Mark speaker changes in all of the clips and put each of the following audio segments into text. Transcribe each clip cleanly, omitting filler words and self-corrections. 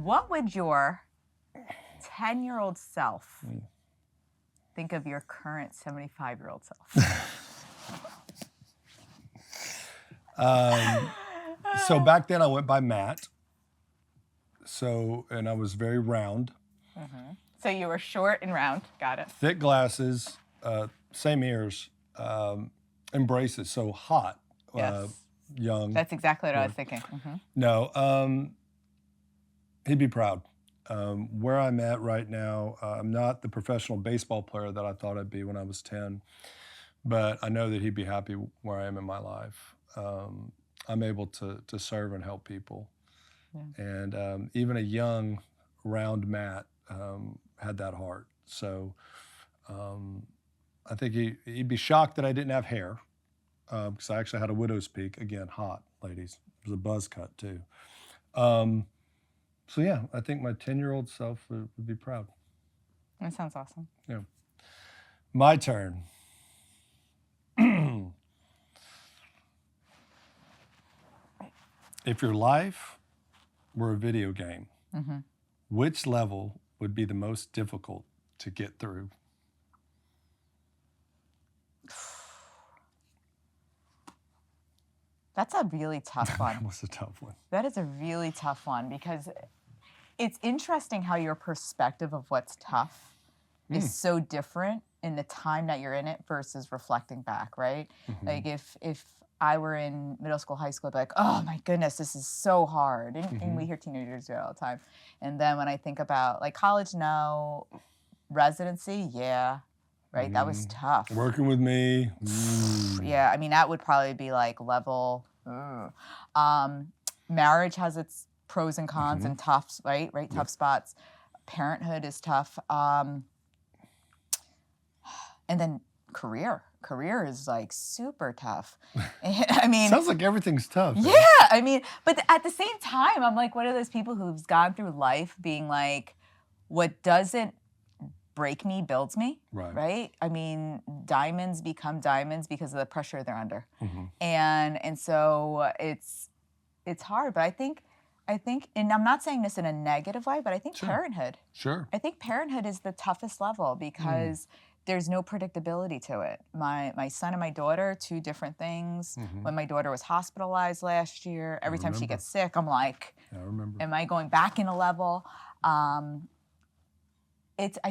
Speaker 1: What would your 10-year-old self think of your current 75-year-old self?
Speaker 2: So back then I went by Matt. And I was very round.
Speaker 1: Mm-hmm. So you were short and round. Got it.
Speaker 2: Thick glasses, same ears, and braces. So hot,
Speaker 1: Yes.
Speaker 2: young.
Speaker 1: That's exactly what I was thinking. Mm-hmm.
Speaker 2: No, he'd be proud. Where I'm at right now, I'm not the professional baseball player that I thought I'd be when I was 10, but I know that he'd be happy where I am in my life. I'm able to serve and help people. Yeah. And even a young, round Matt had that heart. So I think he'd be shocked that I didn't have hair, because I actually had a widow's peak. Again, hot, ladies. It was a buzz cut, too. So yeah, I think my 10-year-old self would be proud.
Speaker 1: That sounds awesome.
Speaker 2: Yeah. My turn. If your life were a video game, which level would be the most difficult to get through?
Speaker 1: That's a really tough one.
Speaker 2: That was a tough one.
Speaker 1: That is a really tough one, because it's interesting how your perspective of what's tough is so different in the time that you're in it versus reflecting back, right? Mm-hmm. Like if I were in middle school, high school, I'd be like, oh my goodness, this is so hard. And we hear teenagers do it all the time. And then when I think about like college, no. Residency, yeah. Right, that was tough.
Speaker 2: Working with me.
Speaker 1: Yeah, I mean, that would probably be like level. Marriage has its pros and cons and toughs, right? Right, tough spots. Parenthood is tough. And then career is like super tough. I mean,
Speaker 2: sounds like everything's tough.
Speaker 1: Yeah, I mean, but at the same time, I'm like one of those people who's gone through life being like, what doesn't break me builds me, right? I mean, diamonds become diamonds because of the pressure they're under, and so it's hard. But I think, and I'm not saying this in a negative way, but I think parenthood.
Speaker 2: Sure.
Speaker 1: I think parenthood is the toughest level because there's no predictability to it. My son and my daughter, two different things. When my daughter was hospitalized last year, every time she gets sick, I'm like, am I going back in a level? I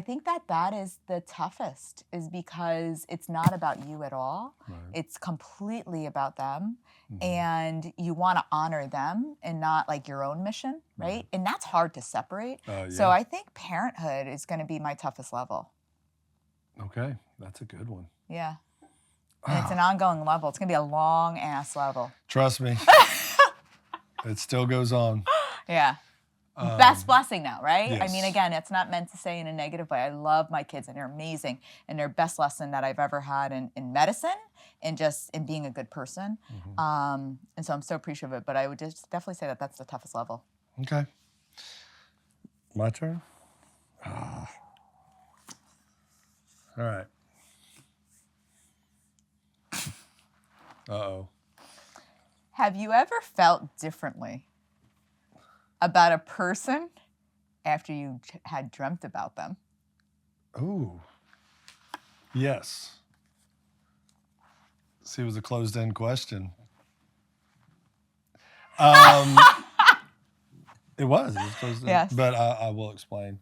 Speaker 1: think that is the toughest, is because it's not about you at all. Right. It's completely about them. And you want to honor them and not like your own mission, right? And that's hard to separate. Yeah. So I think parenthood is going to be my toughest level.
Speaker 2: Okay, that's a good one.
Speaker 1: Yeah. And it's an ongoing level. It's going to be a long ass level.
Speaker 2: Trust me. It still goes on.
Speaker 1: Yeah. Best blessing now, right? Yes. I mean, again, it's not meant to say in a negative way. I love my kids, and they're amazing, and they're best lesson that I've ever had in medicine and just in being a good person. And so I'm so appreciative of it, but I would just definitely say that that's the toughest level.
Speaker 2: Okay. My turn? All right. Uh-oh.
Speaker 1: Have you ever felt differently about a person after you had dreamt about them?
Speaker 2: Ooh. Yes. See, it was a closed-end question. It was closed-end.
Speaker 1: Yes.
Speaker 2: But I will explain.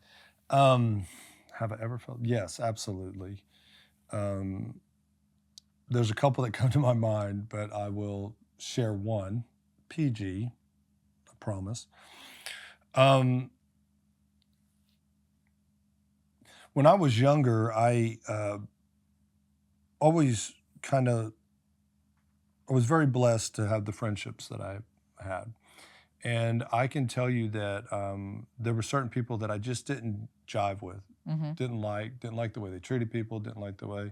Speaker 2: Have I ever felt? Yes, absolutely. There's a couple that come to my mind, but I will share one. PG, I promise. When I was younger, I always I was very blessed to have the friendships that I had. And I can tell you that there were certain people that I just didn't jive with, didn't like the way they treated people, didn't like the way.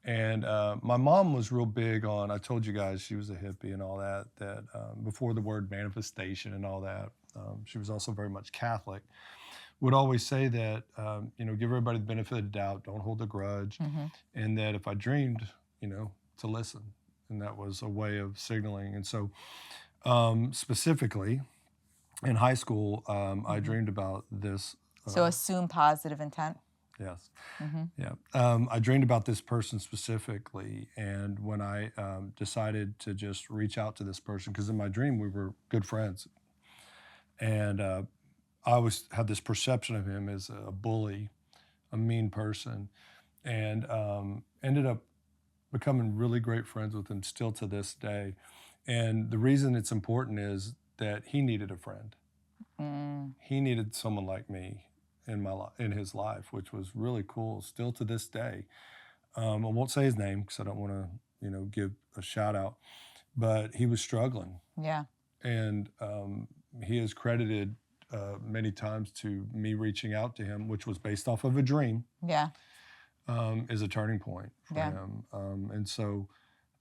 Speaker 2: And my mom was real big on, I told you guys she was a hippie and all that before the word manifestation and all that, she was also very much Catholic, would always say that, give everybody the benefit of the doubt, don't hold a grudge, and that if I dreamed, to listen. And that was a way of signaling. And so specifically, in high school, I dreamed about this.
Speaker 1: So assume positive intent.
Speaker 2: Yes.
Speaker 1: Mm-hmm.
Speaker 2: Yeah. I dreamed about this person specifically. And when I decided to just reach out to this person, because in my dream we were good friends, and I always had this perception of him as a bully, a mean person, and ended up becoming really great friends with him still to this day. And the reason it's important is that he needed a friend.
Speaker 1: Mm.
Speaker 2: He needed someone like me in his life, which was really cool. Still to this day, I won't say his name because I don't want to, give a shout out. But he was struggling,
Speaker 1: Yeah.
Speaker 2: and he is credited many times to me reaching out to him, which was based off of a dream.
Speaker 1: Yeah.
Speaker 2: Is a turning point for
Speaker 1: Yeah.
Speaker 2: him, and so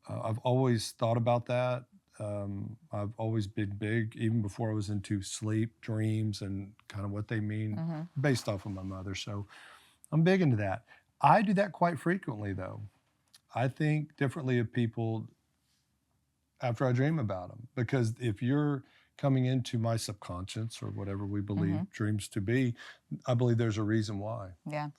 Speaker 2: I've always thought about that. I've always been big, even before I was into sleep, dreams, and kind of what they mean, based off of my mother. So I'm big into that. I do that quite frequently, though. I think differently of people after I dream about them, because if you're coming into my subconscious or whatever we believe dreams to be, I believe there's a reason why.
Speaker 1: Yeah.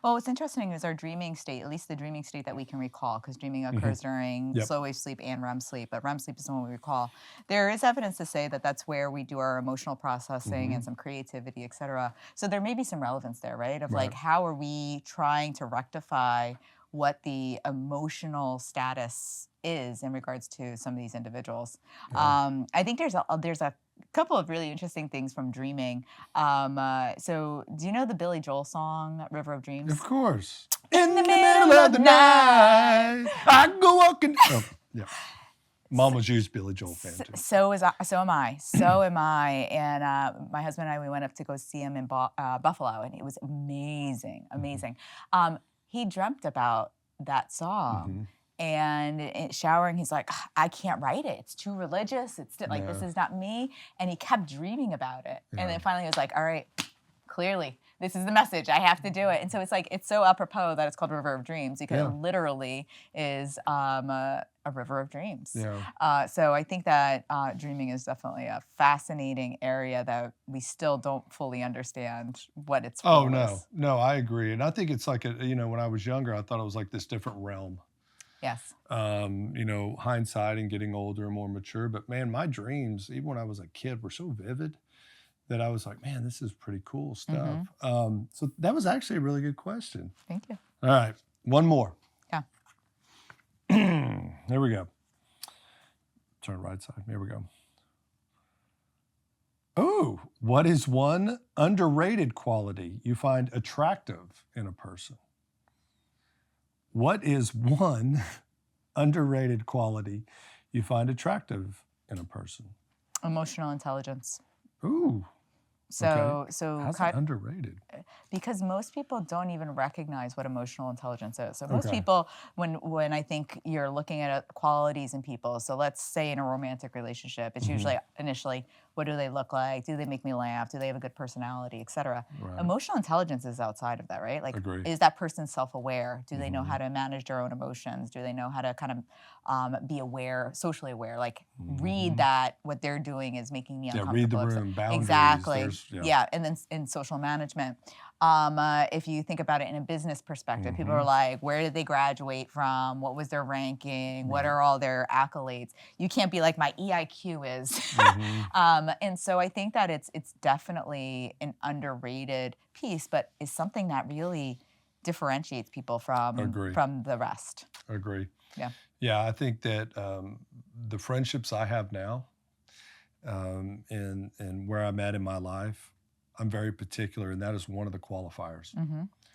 Speaker 1: Well, what's interesting is our dreaming state, at least the dreaming state that we can recall, because dreaming occurs during
Speaker 2: Yep.
Speaker 1: slow wave sleep and REM sleep, but REM sleep is the one we recall. There is evidence to say that that's where we do our emotional processing and some creativity, et cetera. So there may be some relevance there, right? Of like,
Speaker 2: Right.
Speaker 1: how are we trying to rectify what the emotional status is in regards to some of these individuals?
Speaker 2: Yeah.
Speaker 1: I think there's a couple of really interesting things from dreaming. So do you know the Billy Joel song "River of Dreams"?
Speaker 2: Of course.
Speaker 1: In the middle of the night.
Speaker 2: I go walking. Oh, yeah. Mom was a huge Billy Joel fan too.
Speaker 1: So am I. So am I. And my husband and I, we went up to go see him in Buffalo, and it was amazing, amazing. He dreamt about that song. And showering, he's like, I can't write it. It's too religious. It's like, this is not me. And he kept dreaming about it. And then finally he was like, all right, clearly, this is the message. I have to do it. And so it's like, it's so apropos that it's called River of Dreams, because it literally is a river of dreams.
Speaker 2: Yeah.
Speaker 1: So I think that dreaming is definitely a fascinating area that we still don't fully understand what it's for.
Speaker 2: Oh, no, I agree. And I think it's like, when I was younger, I thought it was like this different realm.
Speaker 1: Yes.
Speaker 2: Hindsight and getting older and more mature. But man, my dreams, even when I was a kid, were so vivid that I was like, man, this is pretty cool stuff. So that was actually a really good question.
Speaker 1: Thank you.
Speaker 2: All right, one more.
Speaker 1: Yeah.
Speaker 2: There we go. Turn right side. Here we go. Oh, what is one underrated quality you find attractive in a person? What is one underrated quality you find attractive in a person?
Speaker 1: Emotional intelligence.
Speaker 2: Ooh.
Speaker 1: So
Speaker 2: How's that underrated?
Speaker 1: Because most people don't even recognize what emotional intelligence is. So most people, when I think you're looking at qualities in people, so let's say in a romantic relationship, it's usually initially, what do they look like? Do they make me laugh? Do they have a good personality, et cetera?
Speaker 2: Right.
Speaker 1: Emotional intelligence is outside of that, right? Like,
Speaker 2: Agree.
Speaker 1: is that person self-aware? Do they know how to manage their own emotions? Do they know how to kind of be aware, socially aware? Like, read that what they're doing is making me uncomfortable.
Speaker 2: Read the room, boundaries.
Speaker 1: Exactly. Yeah, and then in social management. If you think about it in a business perspective, people are like, where did they graduate from? What was their ranking? What are all their accolades? You can't be like, my EIQ is. And so I think that it's definitely an underrated piece, but is something that really differentiates people from the rest.
Speaker 2: Agree.
Speaker 1: Yeah.
Speaker 2: Yeah, I think that the friendships I have now, and where I'm at in my life, I'm very particular, and that is one of the qualifiers.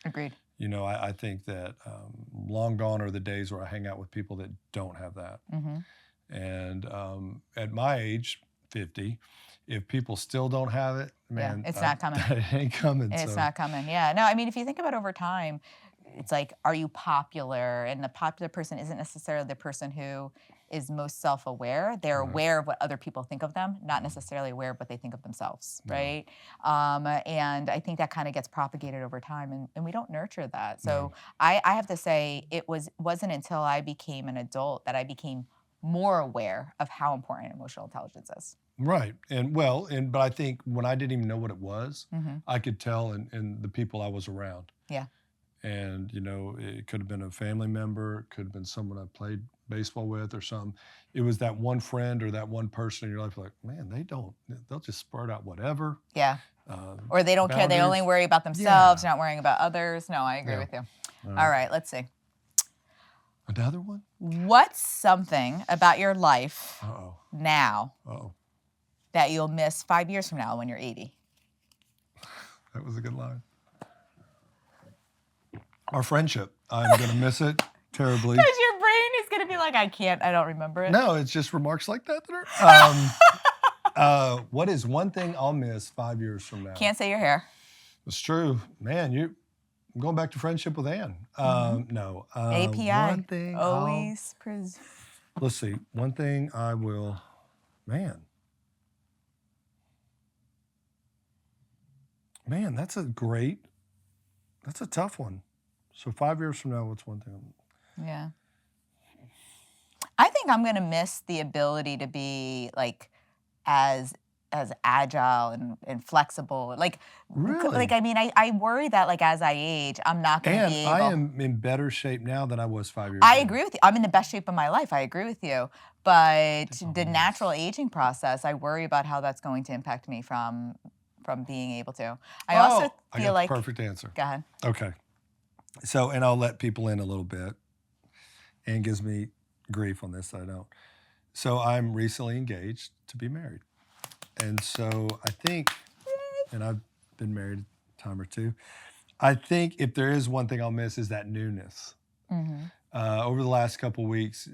Speaker 1: Agreed.
Speaker 2: I think that long gone are the days where I hang out with people that don't have that. And at my age, 50, if people still don't have it, man,
Speaker 1: it's not coming.
Speaker 2: It ain't coming.
Speaker 1: It's not coming. Yeah. No, I mean, if you think about over time, it's like, are you popular? And the popular person isn't necessarily the person who is most self-aware. They're aware of what other people think of them, not necessarily aware of what they think of themselves, right? And I think that kind of gets propagated over time, and we don't nurture that. So I have to say, it wasn't until I became an adult that I became more aware of how important emotional intelligence is.
Speaker 2: Right. But I think when I didn't even know what it was,
Speaker 1: Mm-hmm.
Speaker 2: I could tell in the people I was around.
Speaker 1: Yeah.
Speaker 2: And, it could have been a family member, it could have been someone I played baseball with or something. It was that one friend or that one person in your life, like, man, they'll just spurt out whatever.
Speaker 1: Yeah. Or they don't care. They only
Speaker 2: Boundaries.
Speaker 1: worry about themselves, not worrying about others. No, I agree
Speaker 2: Yeah.
Speaker 1: with you.
Speaker 2: All
Speaker 1: All
Speaker 2: right.
Speaker 1: right, let's see.
Speaker 2: Another one?
Speaker 1: What's something about your life
Speaker 2: Uh-oh.
Speaker 1: now
Speaker 2: Uh-oh.
Speaker 1: that you'll miss 5 years from now when you're 80?
Speaker 2: That was a good line. Our friendship. I'm going to miss it terribly.
Speaker 1: Because your brain is going to be like, I don't remember it.
Speaker 2: No, it's just remarks like that that are. What is one thing I'll miss 5 years from now?
Speaker 1: Can't say your hair.
Speaker 2: It's true. Man, I'm going back to friendship with Ann. No.
Speaker 1: API.
Speaker 2: One thing
Speaker 1: Always.
Speaker 2: let's see. One thing I will, man, that's a tough one. So 5 years from now, what's one thing?
Speaker 1: Yeah. I think I'm going to miss the ability to be like as agile and flexible. Like,
Speaker 2: Really?
Speaker 1: I mean, I worry that like as I age, I'm not going to be able.
Speaker 2: And I am in better shape now than I was 5 years
Speaker 1: I
Speaker 2: ago.
Speaker 1: agree with you. I'm in the best shape of my life. I agree with you. But the natural aging process, I worry about how that's going to impact me from being able to. I also
Speaker 2: I
Speaker 1: feel
Speaker 2: got
Speaker 1: like.
Speaker 2: the perfect answer.
Speaker 1: Go ahead.
Speaker 2: Okay. So, and I'll let people in a little bit. Ann gives me grief on this, I don't. So I'm recently engaged to be married. And so I think, and I've been married a time or two, I think if there is one thing I'll miss is that newness.
Speaker 1: Mm-hmm.
Speaker 2: Over the last couple of weeks,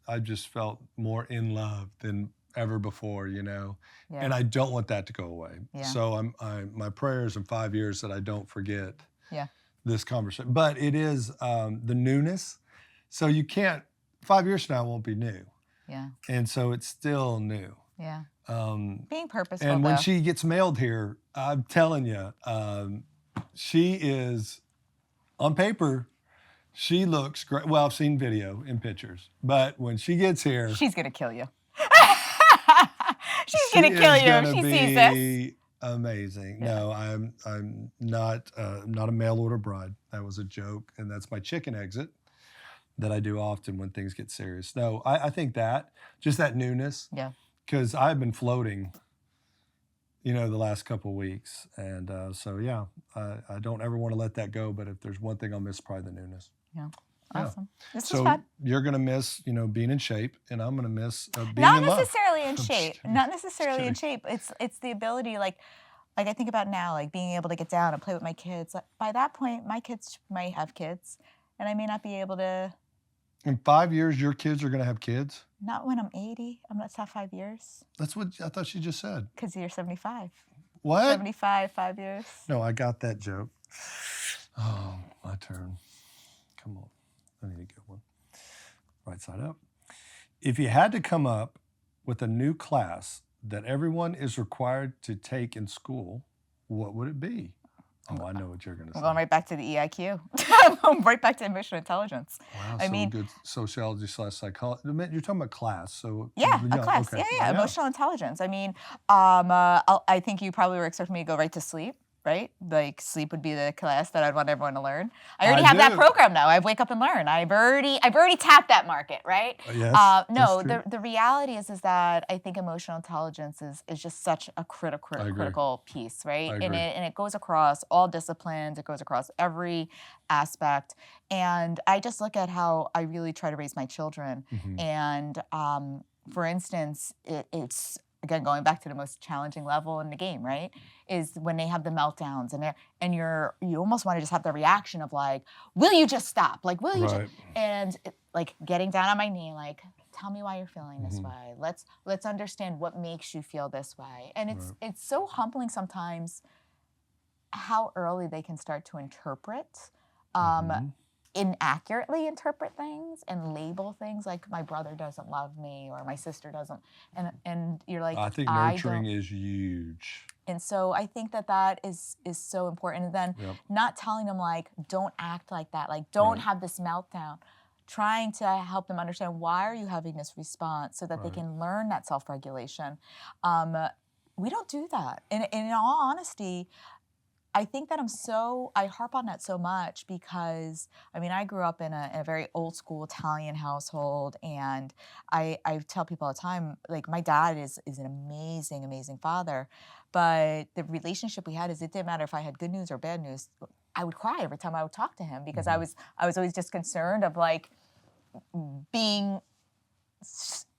Speaker 2: I've just felt more in love than ever before,
Speaker 1: Yeah.
Speaker 2: and I don't want that to go away.
Speaker 1: Yeah.
Speaker 2: So my prayers in 5 years that I don't forget
Speaker 1: Yeah.
Speaker 2: this conversation. But it is the newness. So you can't, 5 years from now won't be new.
Speaker 1: Yeah.
Speaker 2: And so it's still new.
Speaker 1: Yeah. Being purposeful.
Speaker 2: And when
Speaker 1: though.
Speaker 2: she gets mailed here, I'm telling you, she is, on paper, she looks great. Well, I've seen video and pictures, but when she gets here,
Speaker 1: she's gonna kill you. She's gonna kill you if she sees this.
Speaker 2: Amazing. Yeah. No, I'm not a mail order bride. That was a joke, and that's my chicken exit that I do often when things get serious. No, I think just that newness.
Speaker 1: Yeah.
Speaker 2: Because I've been floating, the last couple of weeks, and so yeah, I don't ever want to let that go. But if there's one thing I'll miss, probably the newness.
Speaker 1: Yeah. Awesome. Yeah. This
Speaker 2: was
Speaker 1: fun.
Speaker 2: You're gonna miss, being in shape, and I'm gonna miss being
Speaker 1: not
Speaker 2: in love.
Speaker 1: necessarily in shape. Not necessarily in shape. It's the ability, like I think about now, like being able to get down and play with my kids. Like, by that point, my kids might have kids, and I may not be able to.
Speaker 2: In 5 years, your kids are gonna have kids?
Speaker 1: Not when I'm 80. I'm not 5 years.
Speaker 2: That's what I thought she just said.
Speaker 1: Because you're 75.
Speaker 2: What?
Speaker 1: 75, 5 years.
Speaker 2: No, I got that joke. Oh, my turn. Come on. I need a good one. Right side up. If you had to come up with a new class that everyone is required to take in school, what would it be? Oh, I know what you're going to say.
Speaker 1: We're going right back to the EIQ. I'm right back to emotional intelligence.
Speaker 2: Wow, good sociology/psychology. You're talking about class, so
Speaker 1: yeah, a class.
Speaker 2: Okay.
Speaker 1: Yeah, emotional intelligence. I mean, I think you probably were expecting me to go right to sleep. Right? Like sleep would be the class that I'd want everyone to learn. I already have that program now. I wake up and learn. I've already tapped that market, right?
Speaker 2: Yes.
Speaker 1: No, the reality is that I think emotional intelligence is just such a critical piece, right? And it goes across all disciplines. It goes across every aspect. And I just look at how I really try to raise my children. Mm-hmm. And for instance, it's again, going back to the most challenging level in the game, right, is when they have the meltdowns and you almost want to just have the reaction of like, will you just stop? Like, will you just, and like getting down on my knee, like, tell me why you're feeling this way. Let's understand what makes you feel this way. And it's so humbling sometimes how early they can start to interpret, inaccurately interpret things and label things like my brother doesn't love me or my sister doesn't, and you're like,
Speaker 2: I think nurturing is huge.
Speaker 1: And so I think that is so important. And then not telling them like, don't act like that, like don't have this meltdown. trying to help them understand, why are you having this response, so that they
Speaker 2: Right.
Speaker 1: can learn that self-regulation. We don't do that. And in all honesty, I think that I harp on that so much because, I mean, I grew up in a very old school Italian household, and I tell people all the time, like, my dad is an amazing, amazing father, but the relationship we had is, it didn't matter if I had good news or bad news. I would cry every time I would talk to him, because
Speaker 2: Mm-hmm.
Speaker 1: I was always just concerned of, like, being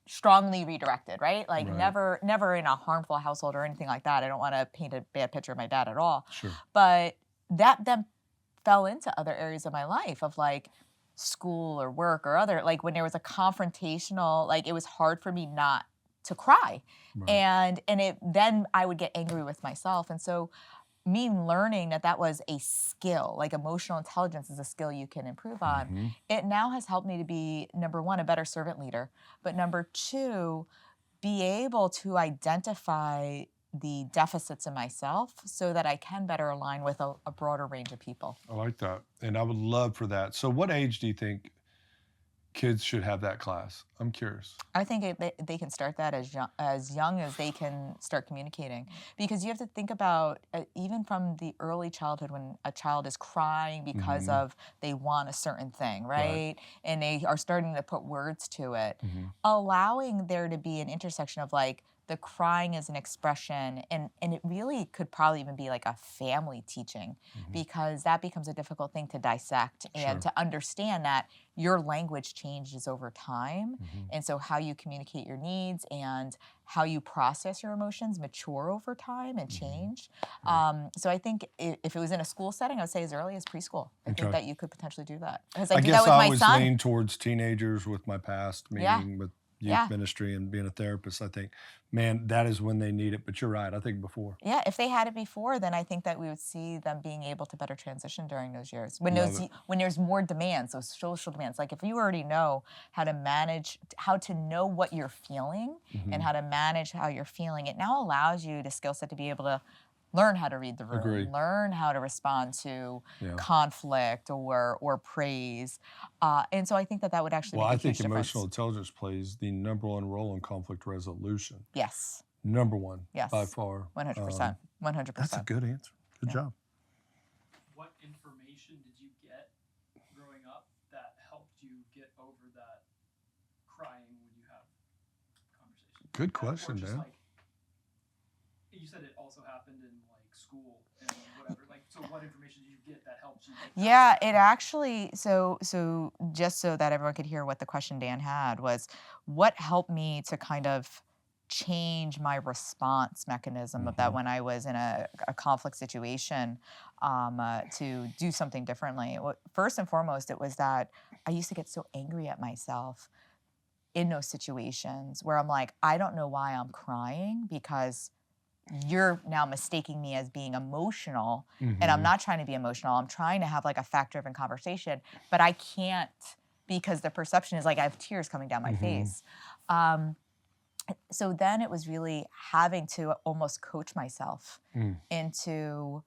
Speaker 1: strongly redirected, right? Like,
Speaker 2: Right.
Speaker 1: never in a harmful household or anything like that. I don't want to paint a bad picture of my dad at all.
Speaker 2: Sure.
Speaker 1: But that then fell into other areas of my life, of, like, school or work or other, like, when there was a confrontational, like, it was hard for me not to cry.
Speaker 2: Right.
Speaker 1: And it then I would get angry with myself. And so, me learning that that was a skill, like, emotional intelligence is a skill you can improve on,
Speaker 2: Mm-hmm.
Speaker 1: it now has helped me to be, number one, a better servant leader, but number two, be able to identify the deficits in myself so that I can better align with a broader range of people.
Speaker 2: I like that. And I would love for that. So what age do you think kids should have that class? I'm curious.
Speaker 1: I think they can start that as young as they can start communicating, because you have to think about, even from the early childhood, when a child is crying because
Speaker 2: Mm-hmm.
Speaker 1: of they want a certain thing, right? And they are starting to put words to it,
Speaker 2: Mm-hmm.
Speaker 1: allowing there to be an intersection of, like, the crying as an expression, and it really could probably even be like a family teaching,
Speaker 2: Mm-hmm.
Speaker 1: because that becomes a difficult thing to dissect and
Speaker 2: Sure.
Speaker 1: to understand that your language changes over time.
Speaker 2: Mm-hmm.
Speaker 1: And so, how you communicate your needs and how you process your emotions mature over time and
Speaker 2: Mm-hmm.
Speaker 1: change.
Speaker 2: Yeah.
Speaker 1: So I think, if it was in a school setting, I would say as early as preschool. I think
Speaker 2: Okay.
Speaker 1: that you could potentially do that, because I
Speaker 2: I
Speaker 1: do that
Speaker 2: guess
Speaker 1: with
Speaker 2: I
Speaker 1: my
Speaker 2: always
Speaker 1: son.
Speaker 2: lean towards teenagers with my past,
Speaker 1: Yeah.
Speaker 2: meaning with youth
Speaker 1: Yeah.
Speaker 2: ministry and being a therapist. I think, man, that is when they need it. But you're right. I think before.
Speaker 1: Yeah, if they had it before, then I think that we would see them being able to better transition during those years.
Speaker 2: Love it.
Speaker 1: When there's more demands, those social demands. Like, if you already know how to manage, how to know what you're feeling,
Speaker 2: Mm-hmm.
Speaker 1: and how to manage how you're feeling, it now allows you the skill set to be able to learn how to read the room,
Speaker 2: Agree.
Speaker 1: learn how to respond to
Speaker 2: Yeah.
Speaker 1: conflict or praise. And so I think that would actually
Speaker 2: Well,
Speaker 1: make
Speaker 2: I
Speaker 1: a
Speaker 2: think
Speaker 1: huge
Speaker 2: emotional
Speaker 1: difference.
Speaker 2: intelligence plays the number one role in conflict resolution.
Speaker 1: Yes.
Speaker 2: Number one,
Speaker 1: Yes.
Speaker 2: by far.
Speaker 1: 100%. 100%.
Speaker 2: That's a good answer. Good
Speaker 1: Yeah.
Speaker 2: job.
Speaker 3: What information did you get growing up that helped you get over that crying when you have conversations?
Speaker 2: Good
Speaker 3: Or
Speaker 2: question,
Speaker 3: just
Speaker 2: Dan.
Speaker 3: like, you said it also happened in, like, school and whatever. Like, so what information did you get that helped you?
Speaker 1: Yeah, it actually, so just so that everyone could hear what the question Dan had was, what helped me to kind of change my response mechanism of that
Speaker 2: Mhm.
Speaker 1: when I was in a conflict situation, to do something differently. First and foremost, it was that I used to get so angry at myself in those situations where I'm like, I don't know why I'm crying, because you're now mistaking me as being emotional, and I'm
Speaker 2: Mhm.
Speaker 1: not trying to be emotional. I'm trying to have, like, a fact-driven conversation, but I can't, because the perception is like I have tears coming down my
Speaker 2: Mhm.
Speaker 1: face. So then it was really having to almost coach myself
Speaker 2: Mm.
Speaker 1: into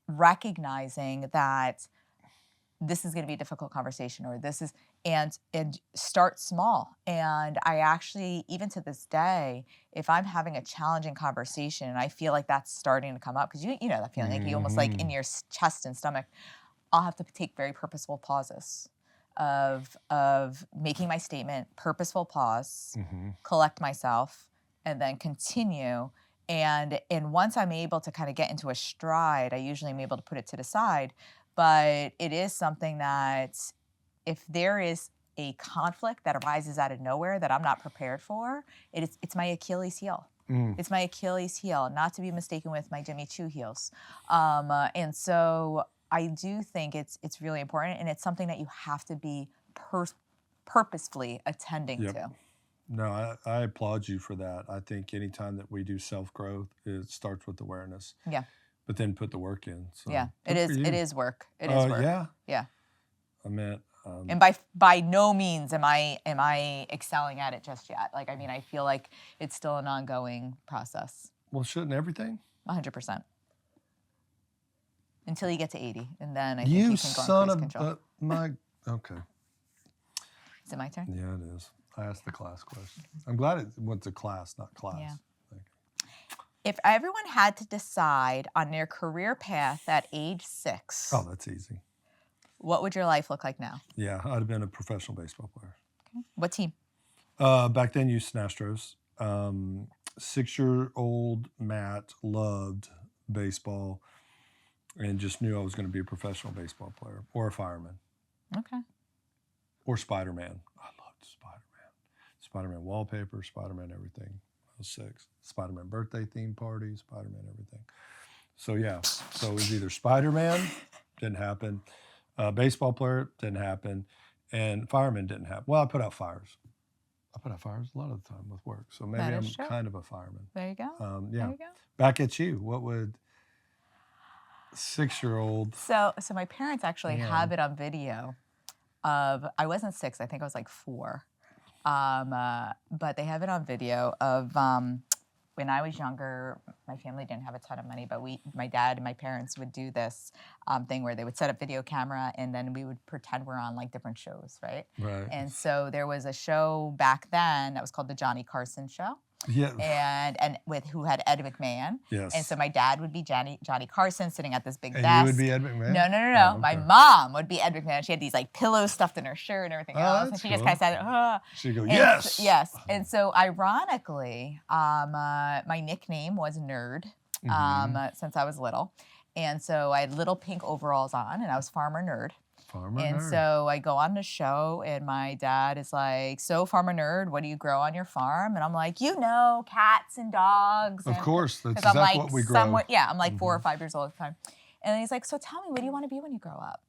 Speaker 1: recognizing that this is going to be a difficult conversation, or this is, and start small. And I actually, even to this day, if I'm having a challenging conversation and I feel like that's starting to come up, because you know that feeling, like, you almost, like, in your chest and stomach, I'll have to take very purposeful pauses of making my statement, purposeful pause,
Speaker 2: Mhm.
Speaker 1: collect myself, and then continue. And once I'm able to kind of get into a stride, I usually am able to put it to the side. But it is something that, if there is a conflict that arises out of nowhere that I'm not prepared for, it's my Achilles heel.
Speaker 2: Mm.
Speaker 1: It's my Achilles heel, not to be mistaken with my Jimmy Choo heels. And so I do think it's really important, and it's something that you have to be purposefully attending
Speaker 2: Yep.
Speaker 1: to.
Speaker 2: No, I applaud you for that. I think anytime that we do self-growth, it starts with awareness.
Speaker 1: Yeah.
Speaker 2: But then put the work in. So
Speaker 1: Yeah,
Speaker 2: good for you.
Speaker 1: it is work. It is work.
Speaker 2: Yeah.
Speaker 1: Yeah.
Speaker 2: I meant.
Speaker 1: And by no means am I excelling at it just yet. Like, I mean, I feel like it's still an ongoing process.
Speaker 2: Well, shouldn't everything?
Speaker 1: 100%. Until you get to 80, and then I think
Speaker 2: You
Speaker 1: you can go on
Speaker 2: son
Speaker 1: cruise
Speaker 2: of
Speaker 1: control.
Speaker 2: my. Okay.
Speaker 1: Is it my turn?
Speaker 2: Yeah, it is. I asked the class question. I'm glad it went to class, not class.
Speaker 1: Yeah.
Speaker 2: Like,
Speaker 1: If everyone had to decide on their career path at age 6,
Speaker 2: oh, that's easy.
Speaker 1: what would your life look like now?
Speaker 2: Yeah, I'd have been a professional baseball player.
Speaker 1: What team?
Speaker 2: Back then, Houston Astros. 6-year-old Matt loved baseball and just knew I was going to be a professional baseball player or a fireman
Speaker 1: Okay.
Speaker 2: or Spider-Man. I loved Spider-Man. Spider-Man wallpaper, Spider-Man everything. I was 6. Spider-Man birthday theme party, Spider-Man everything. So yeah, so it was either Spider-Man, didn't happen. Baseball player, didn't happen. And fireman didn't happen. Well, I put out fires. I put out fires a lot of the time with work. So maybe
Speaker 1: That
Speaker 2: I'm
Speaker 1: is true.
Speaker 2: kind of a fireman.
Speaker 1: There you go.
Speaker 2: Yeah.
Speaker 1: There you go.
Speaker 2: Back at you. What would 6-year-old?
Speaker 1: So my parents actually
Speaker 2: Yeah.
Speaker 1: have it on video of, I wasn't 6, I think I was like 4. But they have it on video of when I was younger, my family didn't have a ton of money, but my dad and my parents would do this thing where they would set up video camera and then we would pretend we're on like different shows, right?
Speaker 2: Right.
Speaker 1: And so there was a show back then that was called the Johnny Carson Show.
Speaker 2: Yeah.
Speaker 1: And with who had Ed McMahon.
Speaker 2: Yes.
Speaker 1: And so my dad would be Johnny Carson sitting at this big
Speaker 2: And
Speaker 1: desk.
Speaker 2: you would be Ed McMahon?
Speaker 1: No.
Speaker 2: Oh,
Speaker 1: My
Speaker 2: okay.
Speaker 1: mom would be Ed McMahon. She had these like pillows stuffed in her shirt and everything
Speaker 2: Oh,
Speaker 1: else. And
Speaker 2: that's
Speaker 1: she just
Speaker 2: cool.
Speaker 1: kind of said,
Speaker 2: She'd go,
Speaker 1: And
Speaker 2: yes.
Speaker 1: yes. And so ironically, my nickname was Nerd since I was little. And so I had little pink overalls on and I was Farmer Nerd.
Speaker 2: Farmer
Speaker 1: And
Speaker 2: nerd.
Speaker 1: so I go on the show and my dad is like, so Farmer Nerd, what do you grow on your farm? And I'm like, cats and dogs.
Speaker 2: Of
Speaker 1: And,
Speaker 2: course, that's
Speaker 1: 'cause I'm
Speaker 2: exactly
Speaker 1: like
Speaker 2: what we grow.
Speaker 1: I'm like 4 or 5 years old at the time. And he's like, so tell me, what do you want to be when you grow up?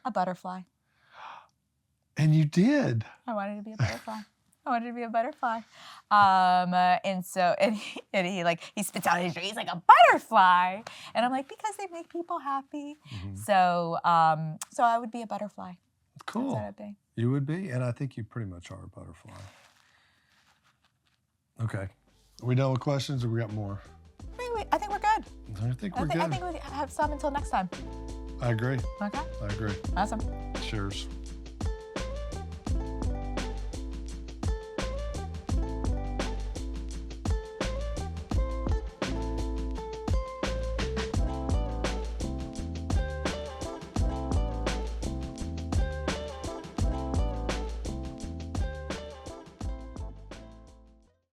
Speaker 1: A butterfly.
Speaker 2: And you did.
Speaker 1: I wanted to be a butterfly. And he spits out his drink. He's like, a butterfly. And I'm like, because they make people happy. So I would be a butterfly.
Speaker 2: Cool.
Speaker 1: That's what I'd be.
Speaker 2: You would be, and I think you pretty much are a butterfly. Okay. Are we done with questions or we got more?
Speaker 1: I think we're good.
Speaker 2: I think we're good.
Speaker 1: I think we have some until next time.
Speaker 2: I agree.
Speaker 1: Okay.
Speaker 2: I agree.
Speaker 1: Awesome.
Speaker 2: Cheers.